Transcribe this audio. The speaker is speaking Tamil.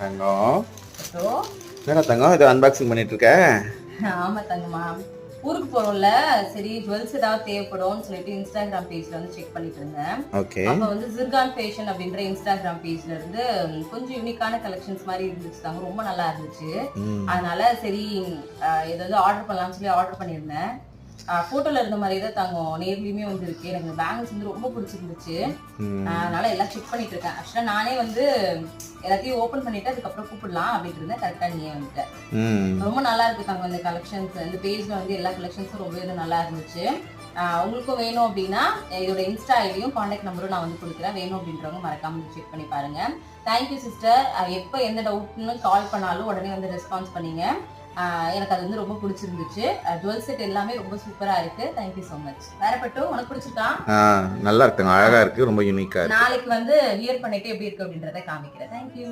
தங்கம் ஹலோ. என்னடா தங்கம் இது அன்பாக்சிங் பண்ணிட்டு இருக்க? ஆமா தங்கம்மா, ஊருக்கு போறோம்ல, சரி ஜுவல்ஸ் ஏதாவது தேவைப்படும்னு சொல்லிட்டு இன்ஸ்டாகிராம் பேஜ்ல வந்து செக் பண்ணிட்டு இருந்தேன். ஓகே. அப்ப வந்து ஜிர்கான் ஃபேஷன் அப்படின்ற இன்ஸ்டாகிராம் பேஜ்ல இருந்து கொஞ்சம் யூனிக்கான கலெக்ஷன்ஸ் மாதிரி இருந்துச்சு தாங்க, ரொம்ப நல்லா இருந்துச்சு. அதனால சரி ஏதாவது ஆர்டர் பண்ணலாம்னு சொல்லி ஆர்டர் பண்ணியிருந்தேன். போட்டோல இருந்த மாதிரி தான் தங்கம் நேர்லயுமே வந்து இருக்கு. எனக்கு பேங்கிள்ஸ் வந்து ரொம்ப பிடிச்சிருந்துச்சு. அதனால எல்லாம் செக் பண்ணிட்டு இருக்கேன். ஆக்சுவலா நானே வந்து எல்லாத்தையும் ஓபன் பண்ணிட்டு அதுக்கப்புறம் கூப்பிடலாம் அப்படின்ட்டு இருந்தேன். கரெக்டா நீ வந்துட்டேன். ரொம்ப நல்லா இருக்கு தங்கம் இந்த கலெக்ஷன்ஸ். இந்த பேஜ்ல வந்து எல்லா கலெக்ஷன்ஸும் ரொம்ப நல்லா இருந்துச்சு. உங்களுக்கும் வேணும் அப்படின்னா இதோட இன்ஸ்டா ஐடியும் கான்டாக்ட் நம்பரும் நான் வந்து கொடுக்குறேன். வேணும் அப்படின்றவங்க மறக்காம செக் பண்ணி பாருங்க. Thank you sister. எப்போ எந்த டவுட்னு கால் பண்ணாலும் உடனே வந்து ரெஸ்பான்ஸ் பண்ணீங்க. எனக்கு அது வந்து ரொம்ப பிடிச்சிருந்துச்சு. ஜுவல் செட் எல்லாமே ரொம்ப சூப்பரா இருக்கு. Thank you so much. வேறப்பட்டு உனக்கு பிடிச்சிருக்கா? நல்லா இருக்குங்க, அழகா இருக்கு, ரொம்ப யூனிக்கா இருக்கு. நாளைக்கு வந்து வியர் பண்ணிட்டு எப்படி இருக்கு அப்படின்றத காமிக்கிறேன். தேங்க்யூ.